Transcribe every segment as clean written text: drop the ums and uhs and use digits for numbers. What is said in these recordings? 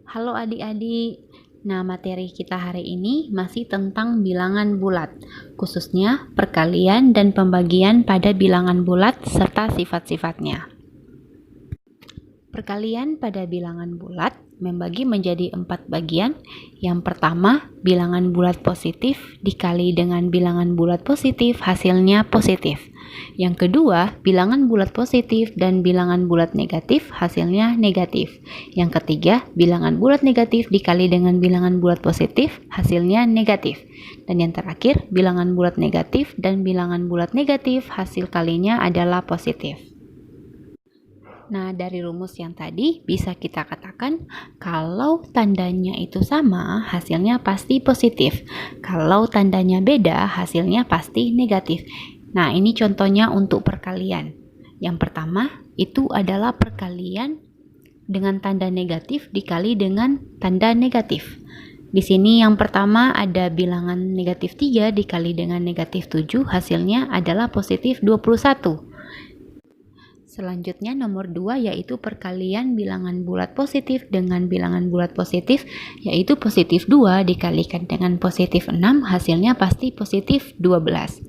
Halo adik-adik. Nah, materi kita hari ini masih tentang bilangan bulat, khususnya perkalian dan pembagian pada bilangan bulat serta sifat-sifatnya. Perkalian pada bilangan bulat membagi menjadi 4 bagian. Yang pertama, bilangan bulat positif dikali dengan bilangan bulat positif hasilnya positif. Yang kedua, bilangan bulat positif dan bilangan bulat negatif hasilnya negatif. Yang ketiga, bilangan bulat negatif dikali dengan bilangan bulat positif hasilnya negatif. Dan yang terakhir, bilangan bulat negatif dan bilangan bulat negatif hasil kalinya adalah positif. Nah, dari rumus yang tadi bisa kita katakan kalau tandanya itu sama, hasilnya pasti positif. Kalau tandanya beda, hasilnya pasti negatif. Nah, ini contohnya untuk perkalian. Yang pertama, itu adalah perkalian dengan tanda negatif dikali dengan tanda negatif. Di sini yang pertama ada bilangan negatif 3 dikali dengan negatif 7, hasilnya adalah positif 21. Selanjutnya nomor 2 yaitu perkalian bilangan bulat positif dengan bilangan bulat positif, yaitu positif 2 dikalikan dengan positif 6, hasilnya pasti positif 12.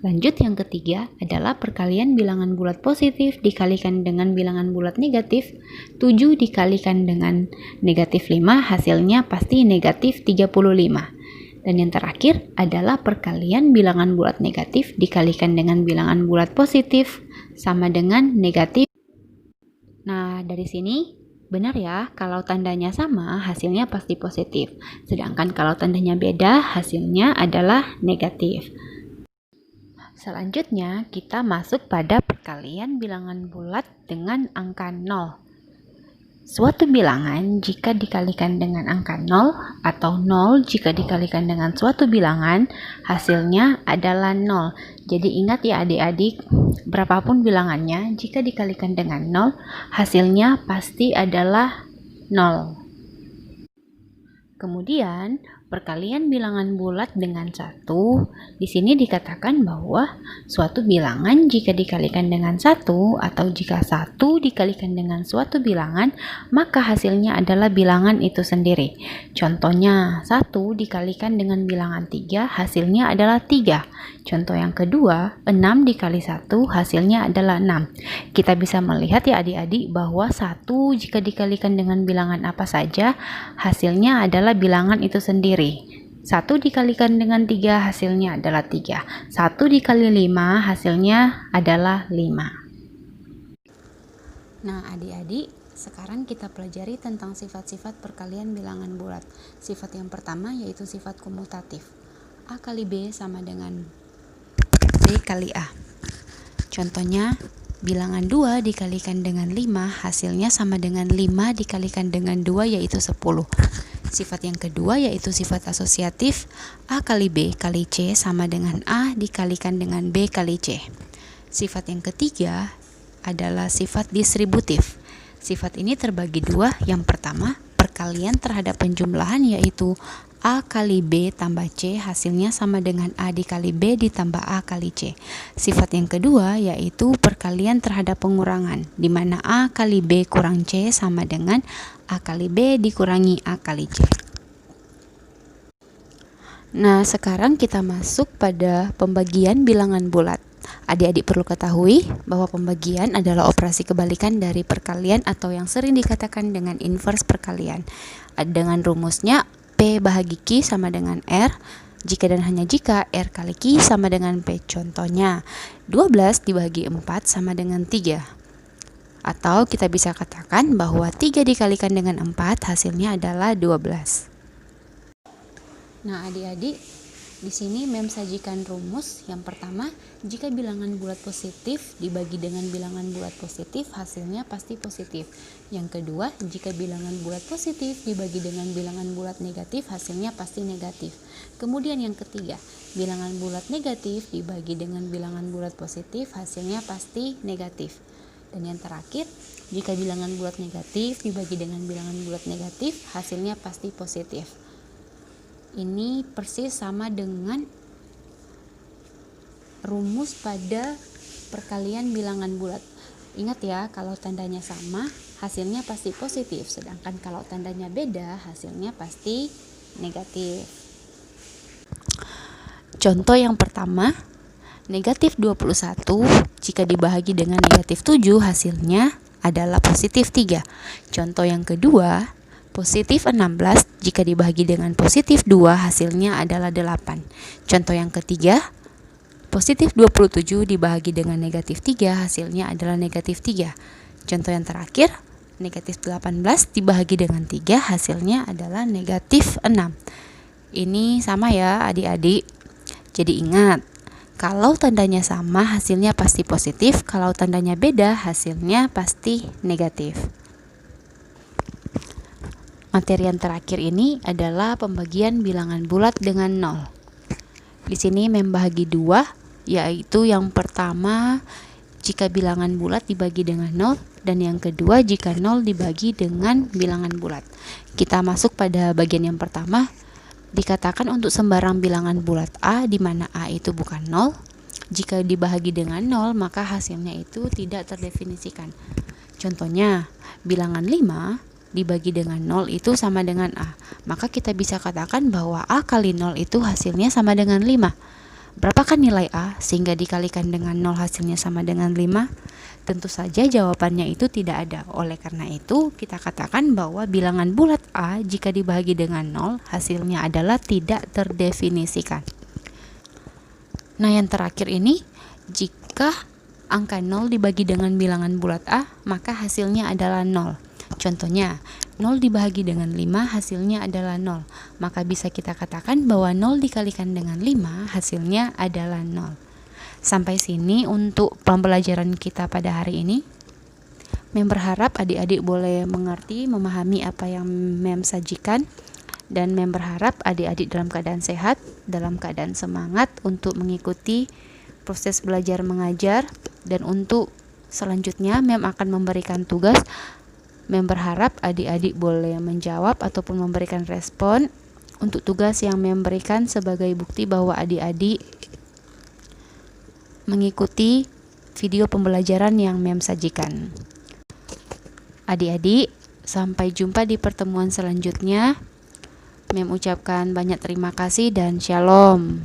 Lanjut yang ketiga adalah perkalian bilangan bulat positif dikalikan dengan bilangan bulat negatif, 7 dikalikan dengan negatif 5, hasilnya pasti negatif 35. Dan yang terakhir adalah perkalian bilangan bulat negatif dikalikan dengan bilangan bulat positif sama dengan negatif. Nah, dari sini benar ya, kalau tandanya sama, hasilnya pasti positif. Sedangkan kalau tandanya beda, hasilnya adalah negatif. Selanjutnya, kita masuk pada perkalian bilangan bulat dengan angka 0. Suatu bilangan jika dikalikan dengan angka 0 atau 0 jika dikalikan dengan suatu bilangan, hasilnya adalah 0. Jadi ingat ya adik-adik, berapapun bilangannya, jika dikalikan dengan 0, hasilnya pasti adalah 0. Kemudian, perkalian bilangan bulat dengan 1, di sini dikatakan bahwa suatu bilangan jika dikalikan dengan 1 atau jika 1 dikalikan dengan suatu bilangan, maka hasilnya adalah bilangan itu sendiri. Contohnya, 1 dikalikan dengan bilangan 3, hasilnya adalah 3. Contoh yang kedua, 6 dikali 1, hasilnya adalah 6. Kita bisa melihat ya adik-adik bahwa 1 jika dikalikan dengan bilangan apa saja, hasilnya adalah bilangan itu sendiri. 1 dikalikan dengan 3 hasilnya adalah 3. 1 dikali 5 hasilnya adalah 5. Nah adik-adik, sekarang kita pelajari tentang sifat-sifat perkalian bilangan bulat. Sifat yang pertama yaitu sifat komutatif. A kali B sama dengan B kali A. Contohnya, bilangan 2 dikalikan dengan 5 hasilnya sama dengan 5 dikalikan dengan 2 yaitu 10. Sifat yang kedua yaitu sifat asosiatif. A kali B kali C sama dengan A dikalikan dengan B kali C. Sifat yang ketiga adalah sifat distributif. Sifat ini terbagi dua. Yang pertama, perkalian terhadap penjumlahan yaitu A kali B tambah C hasilnya sama dengan A dikali B ditambah A kali C. Sifat yang kedua yaitu perkalian terhadap pengurangan, di mana A kali B kurang C sama dengan A kali B dikurangi A kali C. Nah, sekarang kita masuk pada pembagian bilangan bulat. Adik-adik perlu ketahui bahwa pembagian adalah operasi kebalikan dari perkalian atau yang sering dikatakan dengan inverse perkalian. Dengan rumusnya P bahagi Q sama dengan R, jika dan hanya jika R kali Q sama dengan P. Contohnya, 12 dibagi 4 sama dengan 3. Atau kita bisa katakan bahwa 3 dikalikan dengan 4 hasilnya adalah 12. Nah adik-adik, di sini mem sajikan rumus. Yang pertama, jika bilangan bulat positif dibagi dengan bilangan bulat positif, hasilnya pasti positif. Yang kedua, jika bilangan bulat positif dibagi dengan bilangan bulat negatif, hasilnya pasti negatif. Kemudian yang ketiga, bilangan bulat negatif dibagi dengan bilangan bulat positif, hasilnya pasti negatif. Dan yang terakhir, jika bilangan bulat negatif dibagi dengan bilangan bulat negatif, hasilnya pasti positif. Ini persis sama dengan rumus pada perkalian bilangan bulat. Ingat ya, kalau tandanya sama, hasilnya pasti positif, sedangkan kalau tandanya beda, hasilnya pasti negatif. Contoh yang pertama, negatif 21 jika dibahagi dengan negatif 7 hasilnya adalah positif 3. Contoh yang kedua, positif 16 jika dibahagi dengan positif 2 hasilnya adalah 8. Contoh yang ketiga, positif 27 dibahagi dengan negatif 3 hasilnya adalah negatif 3. Contoh yang terakhir, negatif 18 dibahagi dengan 3 hasilnya adalah negatif 6. Ini sama ya adik-adik. Jadi ingat, kalau tandanya sama hasilnya pasti positif, kalau tandanya beda hasilnya pasti negatif. Materi yang terakhir ini adalah pembagian bilangan bulat dengan 0. Di sini membagi 2, yaitu yang pertama jika bilangan bulat dibagi dengan 0 dan yang kedua jika 0 dibagi dengan bilangan bulat. Kita masuk pada bagian yang pertama. Dikatakan untuk sembarang bilangan bulat A di mana A itu bukan 0, jika dibahagi dengan 0 maka hasilnya itu tidak terdefinisikan. Contohnya, bilangan 5 dibagi dengan 0 itu sama dengan A. Maka kita bisa katakan bahwa A kali 0 itu hasilnya sama dengan 5. Berapakah nilai A sehingga dikalikan dengan 0 hasilnya sama dengan 5? Tentu saja jawabannya itu tidak ada. Oleh karena itu, kita katakan bahwa bilangan bulat A jika dibagi dengan 0, hasilnya adalah tidak terdefinisikan. Nah, yang terakhir ini, jika angka 0 dibagi dengan bilangan bulat A, maka hasilnya adalah 0. Contohnya, 0 dibagi dengan 5 hasilnya adalah 0. Maka bisa kita katakan bahwa 0 dikalikan dengan 5 hasilnya adalah 0. Sampai sini untuk pembelajaran kita pada hari ini. Mem berharap adik-adik boleh mengerti, memahami apa yang Mem sajikan, dan Mem berharap adik-adik dalam keadaan sehat, dalam keadaan semangat untuk mengikuti proses belajar mengajar, dan untuk selanjutnya Mem akan memberikan tugas. Mem berharap adik-adik boleh menjawab ataupun memberikan respon untuk tugas yang Mem berikan sebagai bukti bahwa adik-adik mengikuti video pembelajaran yang Mem sajikan. Adik-adik, sampai jumpa di pertemuan selanjutnya. Mem ucapkan banyak terima kasih dan shalom.